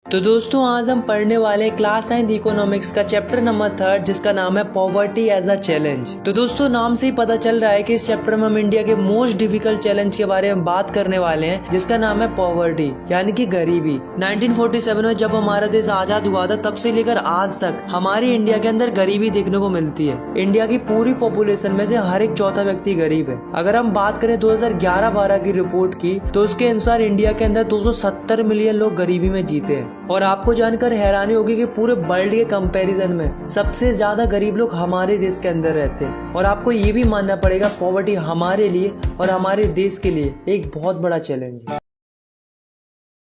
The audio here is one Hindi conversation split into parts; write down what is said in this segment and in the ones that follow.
तो दोस्तों आज हम पढ़ने वाले क्लास 9 इकोनॉमिक्स का चैप्टर नंबर 3 जिसका नाम है पॉवर्टी एज अ चैलेंज। तो दोस्तों नाम से ही पता चल रहा है कि इस चैप्टर में हम इंडिया के मोस्ट डिफिकल्ट चैलेंज के बारे में बात करने वाले हैं जिसका नाम है पॉवर्टी यानी कि गरीबी। 1947 में जब हमारा देश आजाद हुआ था तब से लेकर आज तक हमारी इंडिया के अंदर गरीबी देखने को मिलती है। इंडिया की पूरी पॉपुलेशन में से हर एक चौथा व्यक्ति गरीब है। अगर हम बात करें 2011-12 की रिपोर्ट की तो उसके अनुसार इंडिया के अंदर 270 मिलियन लोग गरीबी में जीते हैं। और आपको जानकर हैरानी होगी कि पूरे वर्ल्ड के कंपैरिजन में सबसे ज्यादा गरीब लोग हमारे देश के अंदर रहते हैं। और आपको ये भी मानना पड़ेगा पॉवर्टी हमारे लिए और हमारे देश के लिए एक बहुत बड़ा चैलेंज है।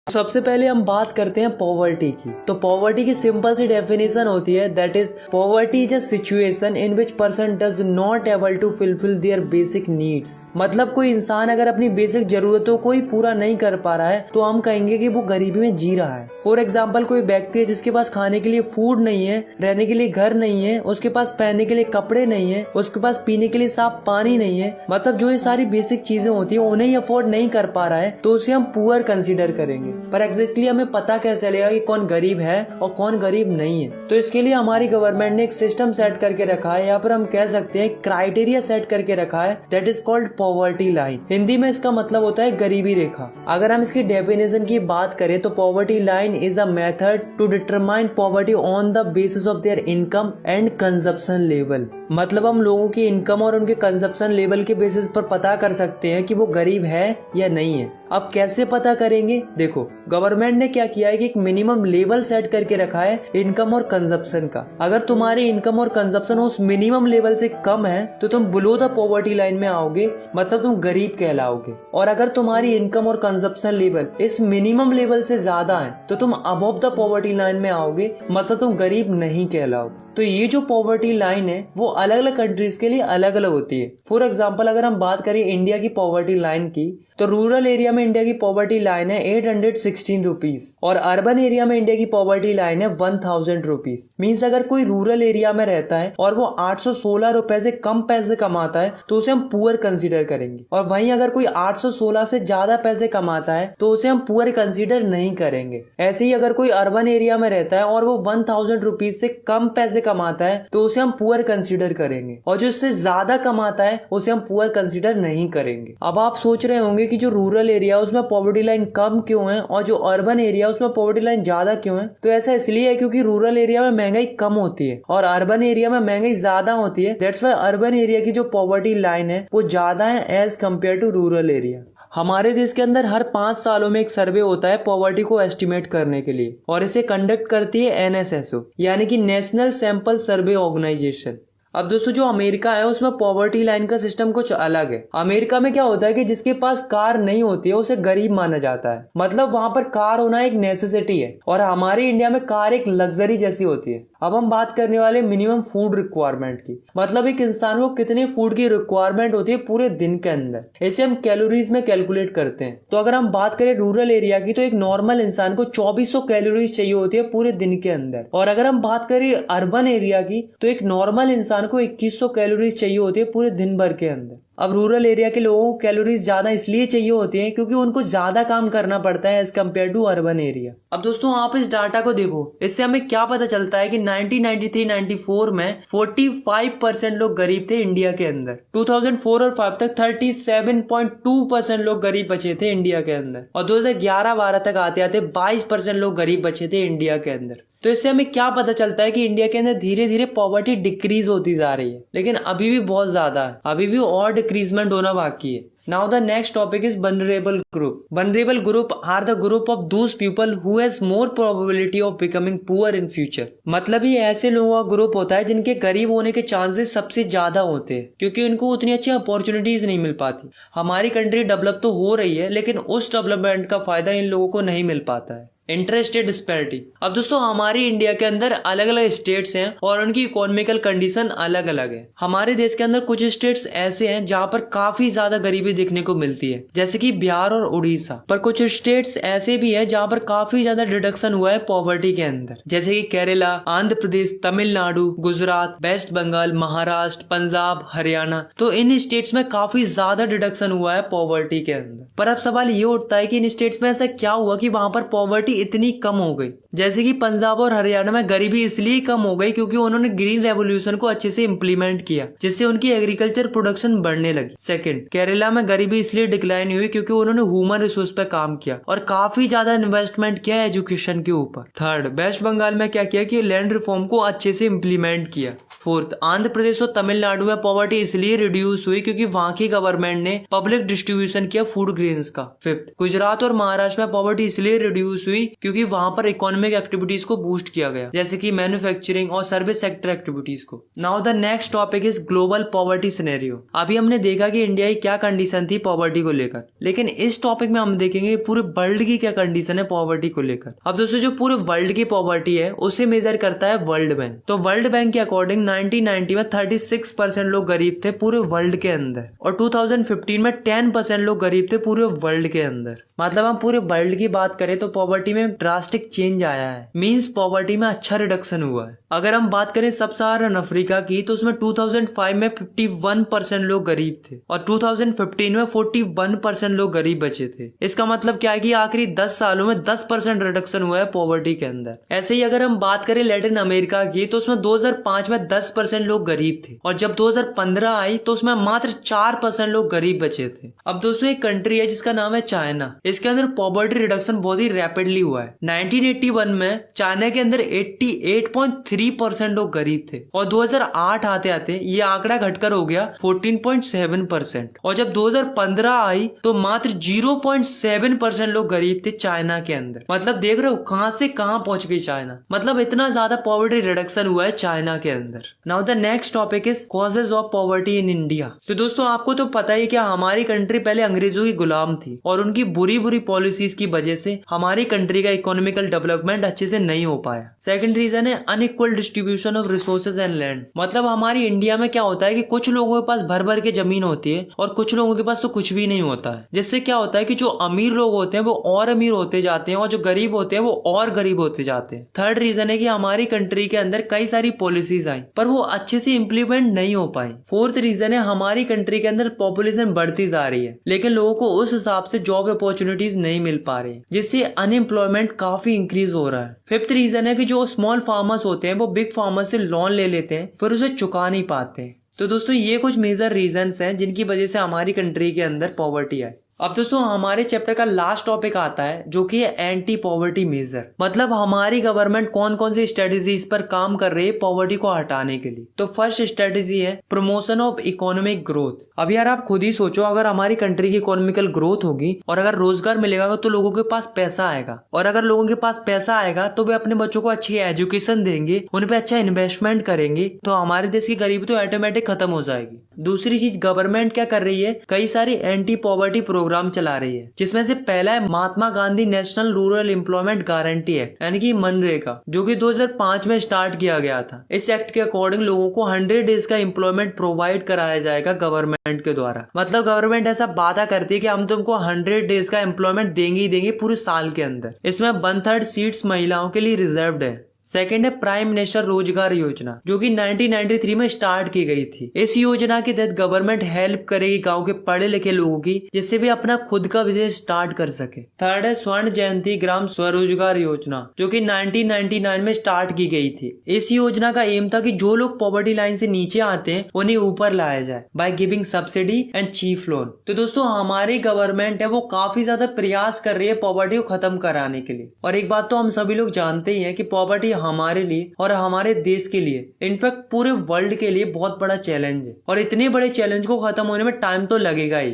सबसे पहले हम बात करते हैं पॉवर्टी की। तो पॉवर्टी की सिंपल सी डेफिनेशन होती है that is poverty is a situation in which person does not able to fulfil their basic needs. मतलब कोई इंसान अगर अपनी बेसिक जरूरतों को ही पूरा नहीं कर पा रहा है तो हम कहेंगे कि वो गरीबी में जी रहा है। फॉर एग्जाम्पल कोई व्यक्ति है जिसके पास खाने के लिए फूड नहीं है, रहने के लिए घर नहीं है, उसके पास पहनने के लिए कपड़े नहीं है, उसके पास पीने के लिए साफ पानी नहीं है, मतलब जो ये सारी बेसिक चीजें होती है उन्हें अफोर्ड नहीं कर पा रहा है तो उसे हम पुअर कंसीडर करेंगे। पर एग्जैक्टली हमें पता कैसे चलेगा कि कौन गरीब है और कौन गरीब नहीं है? तो इसके लिए हमारी गवर्नमेंट ने एक सिस्टम सेट करके रखा है, या फिर हम कह सकते हैं क्राइटेरिया सेट करके रखा है that is called poverty line. Hindi में इसका मतलब होता है गरीबी रेखा। अगर हम इसकी डेफिनेशन की बात करें तो poverty line is a method to determine poverty on the basis of their income and consumption level. मतलब हम लोगों की इनकम और उनके कंजप्शन लेवल के बेसिस पर पता कर सकते हैं कि वो गरीब है या नहीं है। अब कैसे पता करेंगे? देखो गवर्नमेंट ने क्या किया है कि एक मिनिमम लेवल सेट करके रखा है इनकम और कंजप्शन का। अगर तुम्हारी इनकम और कंजप्शन उस मिनिमम लेवल से कम है तो तुम बिलो द पॉवर्टी लाइन में आओगे, मतलब तुम गरीब कहलाओगे। और अगर तुम्हारी इनकम और कंजप्शन लेवल इस मिनिमम लेवल से ज्यादा है तो तुम अबव द पॉवर्टी लाइन में आओगे, मतलब तुम गरीब नहीं कहलाओगे। तो ये जो पॉवर्टी लाइन है वो अलग अलग कंट्रीज के लिए अलग अलग होती है। फॉर एग्जाम्पल अगर हम बात करें इंडिया की पॉवर्टी लाइन की तो रूरल एरिया में इंडिया की पॉवर्टी लाइन है 816 रुपीज और अर्बन एरिया में इंडिया की पॉवर्टी लाइन है 1000 रुपीज। मीन्स अगर कोई रूरल एरिया में रहता है और वो 816 रुपए से कम पैसे कमाता है तो उसे हम पुअर कंसीडर करेंगे, और वहीं अगर कोई 816 से ज्यादा पैसे कमाता है तो उसे हम पुअर कंसीडर नहीं करेंगे। ऐसे ही अगर कोई अर्बन एरिया में रहता है और वो 1000 रुपीज से कम पैसे कमाता है तो उसे हम पुअर कंसीडर करेंगे, और जो इससे ज्यादा कमाता है उसे हम पुअर कंसीडर नहीं करेंगे। अब आप सोच रहे होंगे कि जो रूरल एरिया है उसमें पॉवर्टी लाइन कम क्यों है और जो अर्बन एरिया है उसमें पॉवर्टी लाइन ज्यादा क्यों है? तो ऐसा इसलिए है क्योंकि रूरल एरिया में महंगाई कम होती है और अर्बन एरिया में महंगाई ज्यादा होती है। दैट्स व्हाई अर्बन एरिया की जो पॉवर्टी लाइन है वो ज्यादा है as compare to rural area. हमारे देश के अंदर हर 5 सालों में एक सर्वे होता है पॉवर्टी को एस्टिमेट करने के लिए, और इसे कंडक्ट करती है NSSO यानी कि नेशनल सैंपल सर्वे ऑर्गेनाइजेशन। अब दोस्तों जो अमेरिका है उसमें पॉवर्टी लाइन का सिस्टम कुछ अलग है। अमेरिका में क्या होता है कि जिसके पास कार नहीं होती है उसे गरीब माना जाता है, मतलब वहां पर कार होना एक नेसेसिटी है, और हमारे इंडिया में कार एक लग्जरी जैसी होती है। अब हम बात करने वाले मिनिमम फूड रिक्वायरमेंट की, मतलब एक इंसान को कितने फूड की रिक्वायरमेंट होती है पूरे दिन के अंदर। इसे हम कैलोरीज में कैलकुलेट करते हैं। तो अगर हम बात करें रूरल एरिया की तो एक नॉर्मल इंसान को 2400 कैलोरीज चाहिए होती है पूरे दिन के अंदर, और अगर हम बात करें अर्बन एरिया की तो एक नॉर्मल इंसान को 2100 कैलोरीज चाहिए होती है पूरे दिन भर के अंदर। अब रूरल एरिया के लोगों को कैलोरीज ज्यादा इसलिए चाहिए होती है क्योंकि उनको ज्यादा काम करना पड़ता है as compare to urban area. अब दोस्तों आप इस डाटा को देखो, इससे हमें क्या पता चलता है कि 1993-94 में 45% लोग गरीब थे इंडिया के अंदर। 2004 और 5 तक 37.2% लोग गरीब बचे थे इंडिया के अंदर, और 2011-12 तक आते आते 22% लोग गरीब बचे थे इंडिया के अंदर। तो इससे हमें क्या पता चलता है कि इंडिया के अंदर धीरे धीरे पॉवर्टी डिक्रीज होती जा रही है, लेकिन अभी भी बहुत ज्यादा है, अभी भी और डिक्रीजमेंट होना बाकी है। Now the next topic is vulnerable group. Vulnerable group are the group of those people who has more probability of becoming poor in future. मतलब ये ऐसे लोगों का ग्रुप होता है जिनके गरीब होने के चांसेस सबसे ज्यादा होते हैं क्योंकि उनको उतनी अच्छी अपॉर्चुनिटीज नहीं मिल पाती। हमारी कंट्री डेवलप तो हो रही है लेकिन उस डेवलपमेंट का फायदा इन लोगों को नहीं मिल पाता है। Interested disparity. अब दोस्तों हमारी इंडिया के अंदर अलग अलग स्टेट्स हैं और उनकी इकोनॉमिकल कंडीशन अलग अलग है। हमारे देश के अंदर कुछ स्टेट्स ऐसे हैं जहाँ पर काफी ज्यादा गरीबी देखने को मिलती है, जैसे कि बिहार और उड़ीसा। पर कुछ स्टेट्स ऐसे भी है जहाँ पर काफी ज्यादा डिडक्शन हुआ है पॉवर्टी के अंदर, जैसे कि केरला, आंध्र प्रदेश, तमिलनाडु, गुजरात, वेस्ट बंगाल, महाराष्ट्र, पंजाब, हरियाणा। तो इन स्टेट्स में काफी ज्यादा डिडक्शन हुआ है पॉवर्टी के अंदर। पर अब सवाल ये उठता है कि इन स्टेट्स में ऐसा क्या हुआ कि वहां पर पॉवर्टी इतनी कम हो गई। जैसे कि पंजाब और हरियाणा में गरीबी इसलिए कम हो गई क्योंकि उन्होंने ग्रीन रेवोल्यूशन को अच्छे से इम्प्लीमेंट किया, जिससे उनकी एग्रीकल्चर प्रोडक्शन बढ़ने लगी। सेकंड, केरला में गरीबी इसलिए डिक्लाइन हुई क्योंकि उन्होंने ह्यूमन रिसोर्स पे काम किया और काफी ज्यादा इन्वेस्टमेंट किया एजुकेशन के ऊपर। थर्ड, वेस्ट बंगाल में क्या किया कि लैंड रिफॉर्म को अच्छे से इम्प्लीमेंट किया। फोर्थ, आंध्र प्रदेश और तमिलनाडु में पॉवर्टी इसलिए रिड्यूस हुई क्योंकि वहां की गवर्नमेंट ने पब्लिक डिस्ट्रीब्यूशन किया फूड ग्रेन्स का। फिफ्थ, गुजरात और महाराष्ट्र में पॉवर्टी इसलिए रिड्यूस हुई क्योंकि वहां पर इकोनॉमिक एक्टिविटीज को बूस्ट किया गया, जैसे कि मैन्युफैक्चरिंग और सर्विस सेक्टर एक्टिविटीज को। Now the next topic is global poverty scenario. अभी हमने देखा कि इंडिया की क्या कंडीशन थी पॉवर्टी को लेकर, लेकिन इस टॉपिक में हम देखेंगे पूरे वर्ल्ड की क्या कंडीशन है पॉवर्टी को लेकर। अब दोस्तों, जो पूरे वर्ल्ड की पॉवर्टी है उसे मेजर करता है वर्ल्ड बैंक। तो वर्ल्ड बैंक के अकॉर्डिंग 1990 में 36% लोग गरीब थे पूरे वर्ल्ड के अंदर, और 2015 में 10% लोग गरीब थे पूरे वर्ल्ड के अंदर। मतलब हम पूरे वर्ल्ड की बात करें तो पॉवर्टी में ड्रास्टिक चेंज आया है, मींस पॉवर्टी में अच्छा रिडक्शन हुआ है। अगर हम बात करें सब सहारन अफ्रीका की तो उसमें 2005 में 51% लोग गरीब थे और 2015 में 41% लोग गरीब बचे थे। इसका मतलब क्या है कि आखिरी 10 सालों में 10% रिडक्शन हुआ है पॉवर्टी के अंदर। ऐसे ही अगर हम बात करें लैटिन अमेरिका की तो उसमें 2005 में 10% लोग गरीब थे और जब 2015 आई तो उसमें मात्र 4% लोग गरीब बचे थे। अब दोस्तों, एक कंट्री है जिसका नाम है चाइना। इसके अंदर पॉवर्टी रिडक्शन बहुत ही रैपिडली हुआ है। 1981 में चाइना के अंदर 88.3% लोग गरीब थे और 2008 आते आते ये आंकड़ा घटकर हो गया 14.7%, और जब 2015 आई तो मात्र 0.7% लोग गरीब थे चाइना के अंदर। मतलब देख रहे हो कहां से कहां पहुंच गई चाइना, मतलब इतना ज्यादा पॉवर्टी रिडक्शन हुआ है चाइना के अंदर। Now the next topic is causes of poverty in India. तो दोस्तों, आपको तो पता ही क्या हमारी कंट्री पहले अंग्रेजों की गुलाम थी और उनकी बुरी पॉलिसीज की वजह से हमारी कंट्री का इकोनॉमिकल डेवलपमेंट अच्छे से नहीं हो पाया। सेकंड रीजन है unequal distribution of resources and land. मतलब हमारी इंडिया में क्या होता है कि कुछ लोगों के पास भर भर के जमीन होती है और कुछ लोगों के पास तो कुछ भी नहीं होता है, जिससे क्या होता है कि जो अमीर लोग होते हैं वो और अमीर होते जाते हैं और जो गरीब होते हैं वो और गरीब होते जाते हैं। थर्ड रीजन है कि हमारी कंट्री के अंदर कई सारी पॉलिसीज आई पर वो अच्छे से इम्प्लीमेंट नहीं हो पाई। फोर्थ रीजन है हमारी कंट्री के अंदर पॉपुलेशन बढ़ती जा रही है लेकिन लोगों को उस हिसाब से जॉब अपॉर्चुनिटीज नहीं मिल पा रही, जिससे अनएम्प्लॉयमेंट काफी इंक्रीज हो रहा है। फिफ्थ रीजन है कि जो स्मॉल फार्मर्स होते हैं वो बिग फार्मर्स से लोन ले लेते हैं फिर उसे चुका नहीं पाते। तो दोस्तों, ये कुछ मेजर रीजंस हैं जिनकी वजह से हमारी कंट्री के अंदर पॉवर्टी आई। अब दोस्तों, हमारे चैप्टर का लास्ट टॉपिक आता है जो कि है एंटी पॉवर्टी मेजर। मतलब हमारी गवर्नमेंट कौन कौन सी स्ट्रेटेजीज पर काम कर रही है पॉवर्टी को हटाने के लिए। तो फर्स्ट स्ट्रेटेजी है प्रमोशन ऑफ इकोनॉमिक ग्रोथ। अब यार आप खुद ही सोचो, अगर हमारी कंट्री की इकोनॉमिकल ग्रोथ होगी और अगर रोजगार मिलेगा तो लोगों के पास पैसा आएगा, और अगर लोगों के पास पैसा आएगा तो वे अपने बच्चों को अच्छी एजुकेशन देंगे, उन पे अच्छा इन्वेस्टमेंट करेंगे, तो हमारे देश की गरीबी तो ऑटोमेटिक खत्म हो जाएगी। दूसरी चीज, गवर्नमेंट क्या कर रही है, कई सारी एंटी पॉवर्टी प्रोग्राम चला रही है, जिसमें से पहला है Mahatma Gandhi national rural employment guarantee act यानी कि मनरेगा, जो कि 2005 में स्टार्ट किया गया था। इस एक्ट के अकॉर्डिंग लोगों को 100 डेज का एम्प्लॉयमेंट प्रोवाइड कराया जाएगा गवर्नमेंट के द्वारा। मतलब गवर्नमेंट ऐसा वादा करती है कि हम तुमको 100 डेज का एम्प्लॉयमेंट देंगे ही देंगे पूरे साल के अंदर। इसमें 1/3 सीट्स महिलाओं के लिए रिजर्व्ड है। सेकेंड है प्राइम मिनिस्टर रोजगार योजना, जो कि 1993 में स्टार्ट की गई थी। इस योजना के तहत गवर्नमेंट हेल्प करेगी गांव के पढ़े लिखे लोगों की, जिससे वे अपना खुद का बिजनेस स्टार्ट कर सके। थर्ड है स्वर्ण जयंती ग्राम स्वरोजगार योजना, जो कि 1999 में स्टार्ट की गई थी। इस योजना का एम था कि जो लोग पॉवर्टी लाइन से नीचे आते हैं उन्हें ऊपर लाया जाए by giving subsidy and chief loan. तो दोस्तों, हमारी गवर्नमेंट है वो काफी ज्यादा प्रयास कर रही है पॉवर्टी को खत्म कराने के लिए। और एक बात तो हम सभी लोग जानते ही है कि पॉवर्टी हमारे लिए और हमारे देश के लिए, इनफैक्ट पूरे वर्ल्ड के लिए बहुत बड़ा चैलेंज है, और इतने बड़े चैलेंज को खत्म होने में टाइम तो लगेगा ही।